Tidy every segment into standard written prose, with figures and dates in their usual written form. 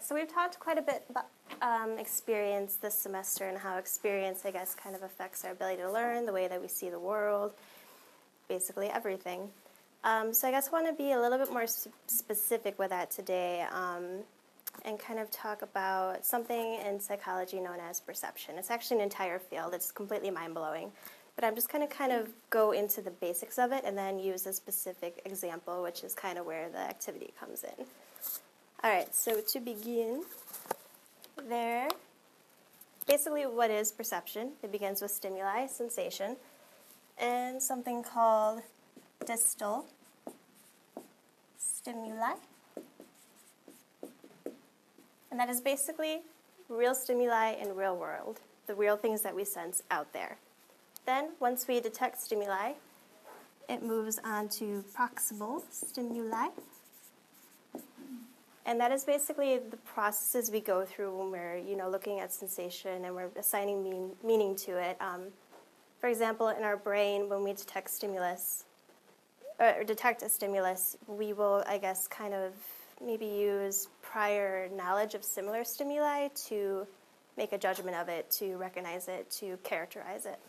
so we've talked quite a bit about experience this semester and how experience, I guess, kind of affects our ability to learn, the way that we see the world, basically everything. So I guess I want to be a little bit more specific with that today and kind of talk about something in psychology known as perception. It's actually an entire field. It's completely mind-blowing. But I'm just going to kind of go into the basics of it and then use a specific example, which is kind of where the activity comes in. All right, so to begin, basically what is perception? It begins with stimuli, sensation, and something called distal stimuli. And that is basically real stimuli in real world, the real things that we sense out there. Then, once we detect stimuli, it moves on to proximal stimuli. And that is basically the processes we go through when we're, looking at sensation and we're assigning meaning to it. For example, in our brain, when we detect stimulus, or detect a stimulus, we will, I guess, kind of maybe use prior knowledge of similar stimuli to make a judgment of it, to recognize it, to characterize it.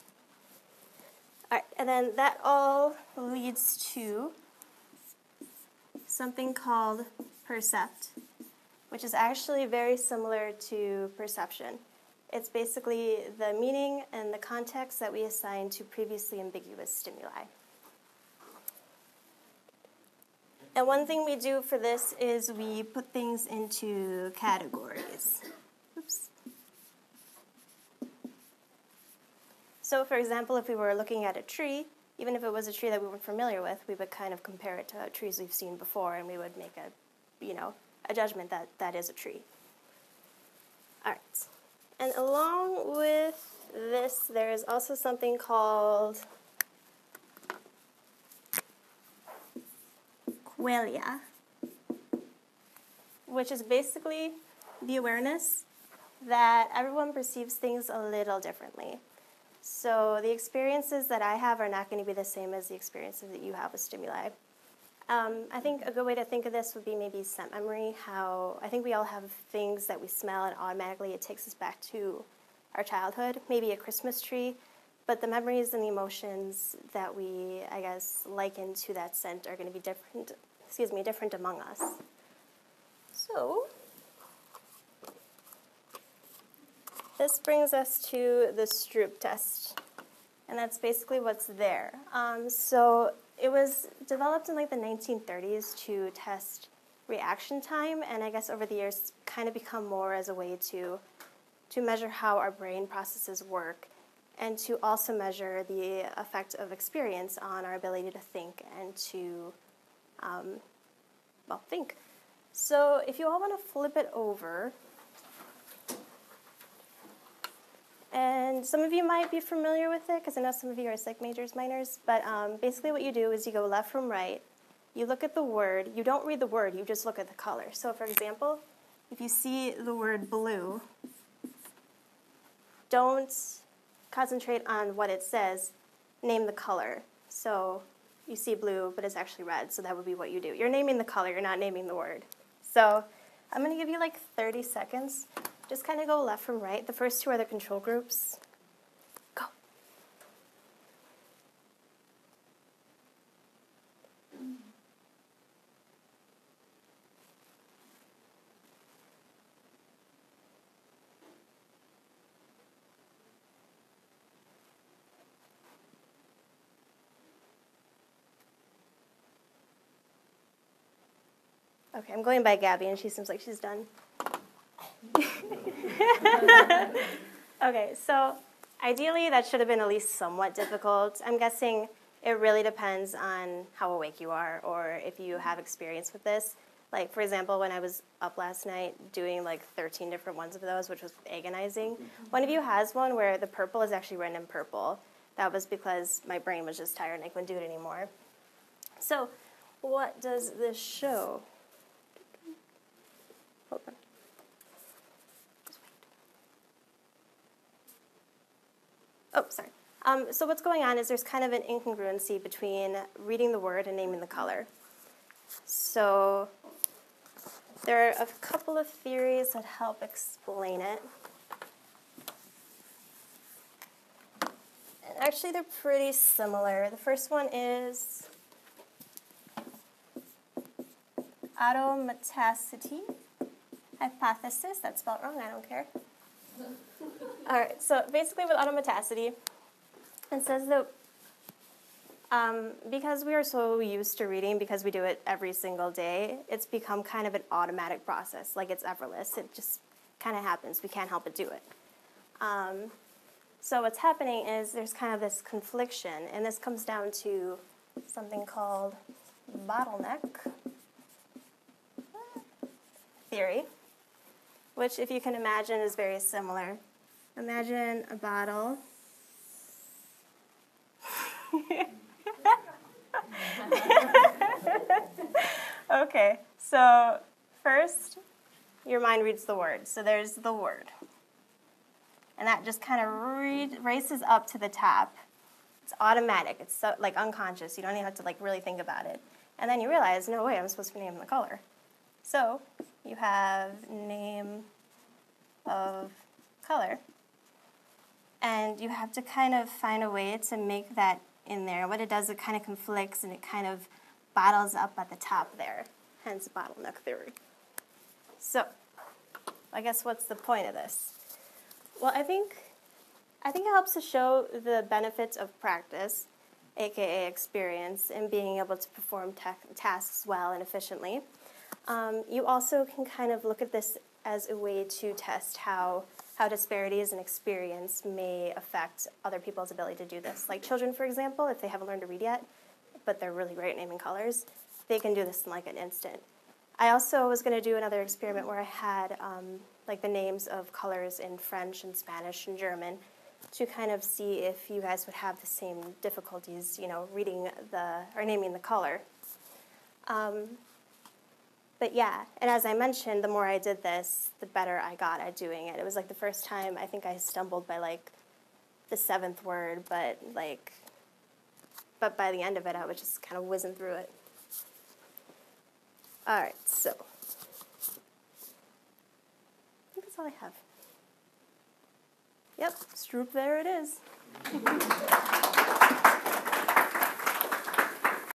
All right, and then that all leads to something called percept, which is actually very similar to perception. It's basically the meaning and the context that we assign to previously ambiguous stimuli. And one thing we do for this is we put things into categories. Oops. So for example, if we were looking at a tree, even if it was a tree that we weren't familiar with, we would kind of compare it to trees we've seen before, and we would make a judgment that that is a tree. All right. And along with this, there is also something called qualia, which is basically the awareness that everyone perceives things a little differently. So the experiences that I have are not going to be the same as the experiences that you have with stimuli. I think a good way to think of this would be maybe scent memory, how I think we all have things that we smell and automatically it takes us back to our childhood, maybe a Christmas tree, but the memories and the emotions that we, I guess, liken to that scent are going to be different among us. So this brings us to the STROOP test, and that's basically what's there. So it was developed in like the 1930s to test reaction time, and I guess over the years kind of become more as a way to measure how our brain processes work and to also measure the effect of experience on our ability to think and to, think. So if you all want to flip it over, and some of you might be familiar with it because I know some of you are psych majors, minors, but basically what you do is you go left from right, you look at the word, you don't read the word, you just look at the color. So for example, if you see the word blue, don't concentrate on what it says, name the color. So you see blue, but it's actually red, so that would be what you do. You're naming the color, you're not naming the word. So I'm going to give you like 30 seconds. Just kind of go left from right. The first two are the control groups. Go. Okay, I'm going by Gabby, and she seems like she's done. Okay, so ideally that should have been at least somewhat difficult. I'm guessing it really depends on how awake you are or if you have experience with this. Like, for example, when I was up last night doing like 13 different ones of those, which was agonizing, one of you has one where the purple is actually written in purple. That was because my brain was just tired and I couldn't do it anymore. So what does this show? Hold on. Oh, sorry. So what's going on is there's kind of an incongruency between reading the word and naming the color. So There are a couple of theories that help explain it. And actually, they're pretty similar. The first one is automaticity hypothesis. That's spelled wrong, I don't care. All right, so basically with automaticity, it says that because we are so used to reading, because we do it every single day, it's become kind of an automatic process, like it's effortless. It just kind of happens. We can't help but do it. So what's happening is there's kind of this confliction, and this comes down to something called bottleneck theory, which, if you can imagine, is very similar. Imagine a bottle. Okay, so first, your mind reads the word. So there's the word. And that just kind of races up to the top. It's automatic. It's so, like unconscious. You don't even have to like really think about it. And then you realize, no way, I'm supposed to name the color. So you have name of color. And you have to kind of find a way to make that in there. What it does, it kind of conflicts and it kind of bottles up at the top there, hence bottleneck theory. So, I guess what's the point of this? Well, I think it helps to show the benefits of practice, aka experience, in being able to perform tasks well and efficiently. You also can kind of look at this as a way to test how disparities in experience may affect other people's ability to do this. Like children, for example, if they haven't learned to read yet, but they're really great at naming colors, they can do this in like an instant. I also was going to do another experiment where I had like the names of colors in French and Spanish and German to kind of see if you guys would have the same difficulties, you know, reading or naming the color. But yeah, and as I mentioned, the more I did this, the better I got at doing it. It was like the first time I think I stumbled by like the 7th word, but by the end of it, I was just kind of whizzing through it. All right, so I think that's all I have. Yep, STROOP, there it is.